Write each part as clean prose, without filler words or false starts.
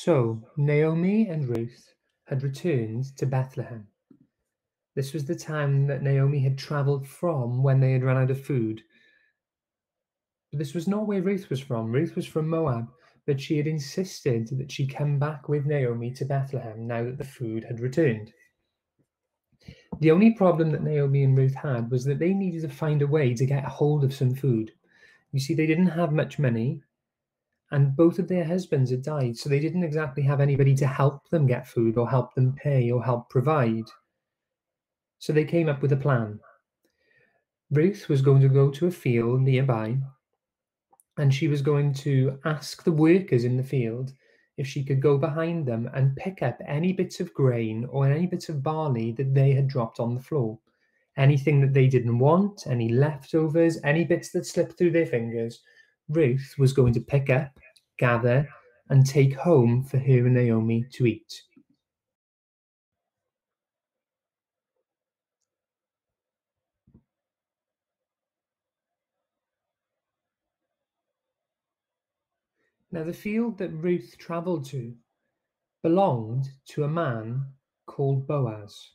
So Naomi and Ruth had returned to Bethlehem. This was the town that Naomi had travelled from when they had run out of food. But this was not where Ruth was from. Ruth was from Moab, but she had insisted that she come back with Naomi to Bethlehem now that the food had returned. The only problem that Naomi and Ruth had was that they needed to find a way to get hold of some food. You see, they didn't have much money, and both of their husbands had died, so they didn't exactly have anybody to help them get food or help them pay or help provide. So they came up with a plan. Ruth was going to go to a field nearby, and she was going to ask the workers in the field if she could go behind them and pick up any bits of grain or any bits of barley that they had dropped on the floor. Anything that they didn't want, any leftovers, any bits that slipped through their fingers, Ruth was going to pick up, gather, and take home for her and Naomi to eat. Now, the field that Ruth travelled to belonged to a man called Boaz.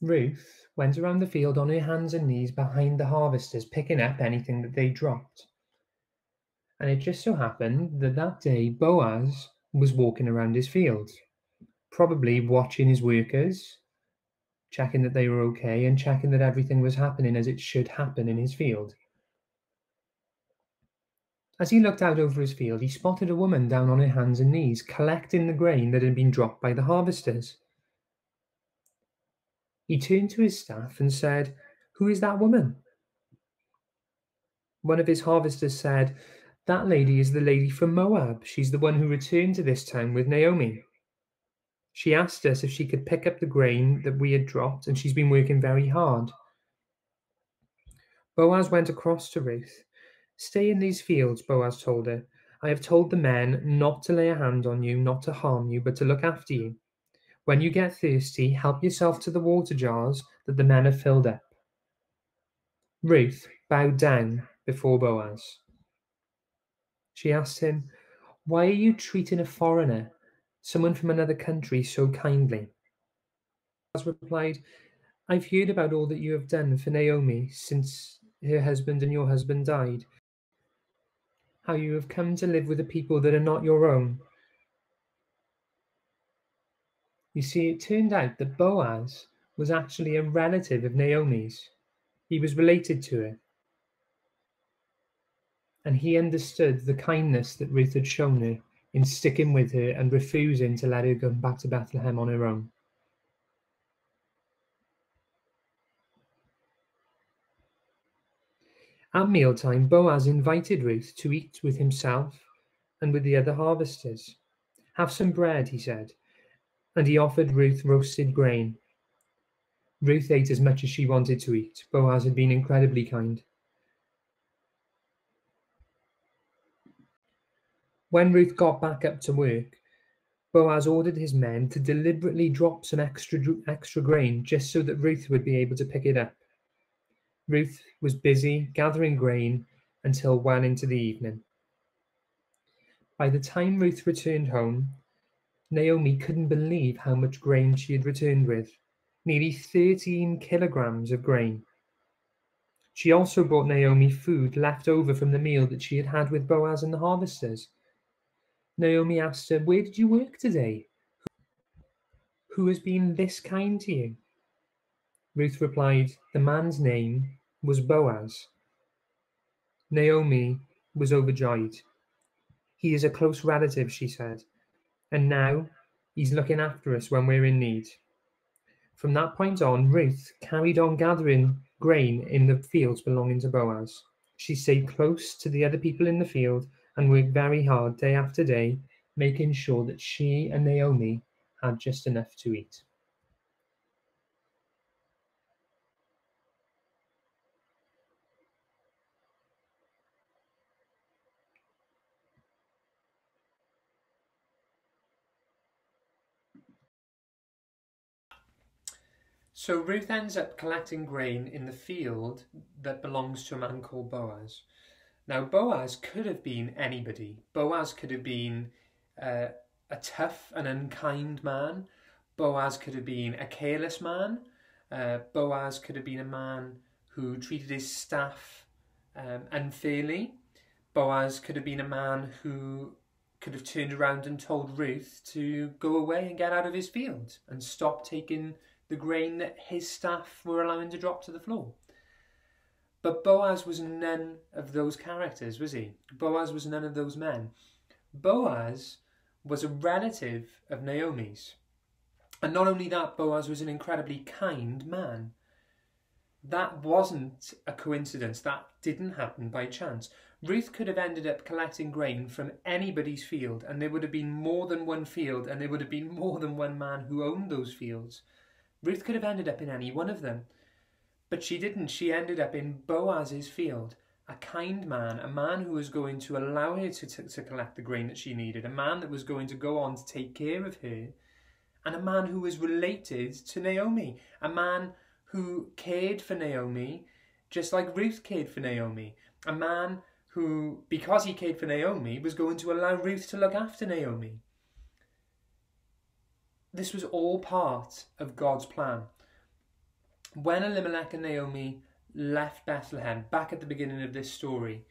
Ruth went around the field on her hands and knees behind the harvesters, picking up anything that they dropped. And it just so happened that that day Boaz was walking around his field, probably watching his workers, checking that they were okay, and checking that everything was happening as it should happen in his field. As he looked out over his field, he spotted a woman down on her hands and knees, collecting the grain that had been dropped by the harvesters. He turned to his staff and said, "Who is that woman?" One of his harvesters said, "That lady is the lady from Moab. She's the one who returned to this town with Naomi. She asked us if she could pick up the grain that we had dropped, and she's been working very hard." Boaz went across to Ruth. "Stay in these fields," Boaz told her. "I have told the men not to lay a hand on you, not to harm you, but to look after you. When you get thirsty, help yourself to the water jars that the men have filled up." Ruth bowed down before Boaz. She asked him, "Why are you treating a foreigner, someone from another country, so kindly?" Boaz replied, "I've heard about all that you have done for Naomi since her husband and your husband died, how you have come to live with a people that are not your own." You see, it turned out that Boaz was actually a relative of Naomi's. He was related to her, and he understood the kindness that Ruth had shown her in sticking with her and refusing to let her go back to Bethlehem on her own. At mealtime, Boaz invited Ruth to eat with himself and with the other harvesters. "Have some bread," he said, and he offered Ruth roasted grain. Ruth ate as much as she wanted to eat. Boaz had been incredibly kind. When Ruth got back up to work, Boaz ordered his men to deliberately drop some extra grain just so that Ruth would be able to pick it up. Ruth was busy gathering grain until well into the evening. By the time Ruth returned home, Naomi couldn't believe how much grain she had returned with, nearly 13 kilograms of grain. She also brought Naomi food left over from the meal that she had had with Boaz and the harvesters. Naomi asked her, "Where did you work today? Who has been this kind to you?" Ruth replied, "The man's name was Boaz." Naomi was overjoyed. "He is a close relative," she said, "and now he's looking after us when we're in need." From that point on, Ruth carried on gathering grain in the fields belonging to Boaz. She stayed close to the other people in the field and worked very hard day after day, making sure that she and Naomi had just enough to eat. So Ruth ends up collecting grain in the field that belongs to a man called Boaz. Now, Boaz could have been anybody. Boaz could have been uh, a tough and unkind man. Boaz could have been a careless man. Boaz could have been a man who treated his staff unfairly. Boaz could have been a man who could have turned around and told Ruth to go away and get out of his field and stop taking the grain that his staff were allowing to drop to the floor. But Boaz was none of those characters, was he? Boaz was none of those men. Boaz was a relative of Naomi's. And not only that, Boaz was an incredibly kind man. That wasn't a coincidence. That didn't happen by chance. Ruth could have ended up collecting grain from anybody's field, and there would have been more than one field, and there would have been more than one man who owned those fields. Ruth could have ended up in any one of them. But she didn't. She ended up in Boaz's field, a kind man, a man who was going to allow her to collect the grain that she needed, a man that was going to go on to take care of her, and a man who was related to Naomi, a man who cared for Naomi just like Ruth cared for Naomi, a man who, because he cared for Naomi, was going to allow Ruth to look after Naomi. This was all part of God's plan. When Elimelech and Naomi left Bethlehem, back at the beginning of this story,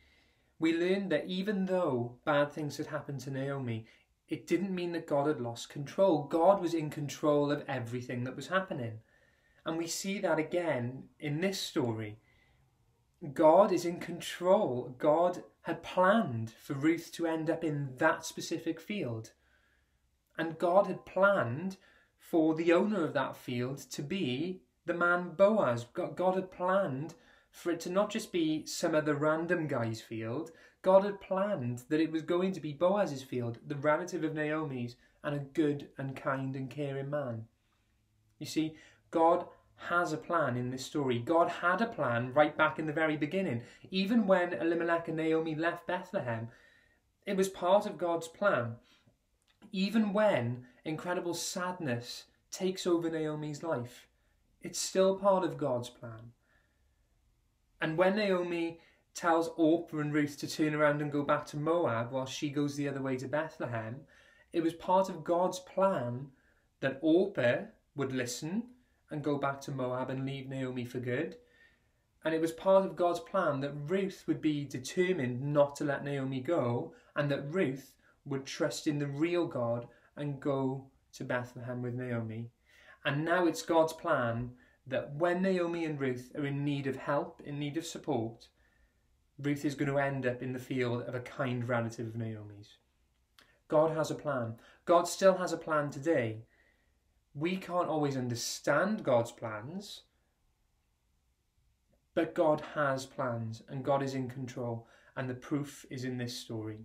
we learned that even though bad things had happened to Naomi, it didn't mean that God had lost control. God was in control of everything that was happening. And we see that again in this story. God is in control. God had planned for Ruth to end up in that specific field. And God had planned for the owner of that field to be the man Boaz. God had planned for it to not just be some other random guy's field. God had planned that it was going to be Boaz's field, the relative of Naomi's, and a good and kind and caring man. You see, God has a plan in this story. God had a plan right back in the very beginning. Even when Elimelech and Naomi left Bethlehem, it was part of God's plan. Even when incredible sadness takes over Naomi's life, it's still part of God's plan. And when Naomi tells Orpah and Ruth to turn around and go back to Moab while she goes the other way to Bethlehem, it was part of God's plan that Orpah would listen and go back to Moab and leave Naomi for good. And it was part of God's plan that Ruth would be determined not to let Naomi go, and that Ruth would trust in the real God and go to Bethlehem with Naomi. And now it's God's plan that when Naomi and Ruth are in need of help, in need of support, Ruth is going to end up in the field of a kind relative of Naomi's. God has a plan. God still has a plan today. We can't always understand God's plans, but God has plans and God is in control, and the proof is in this story.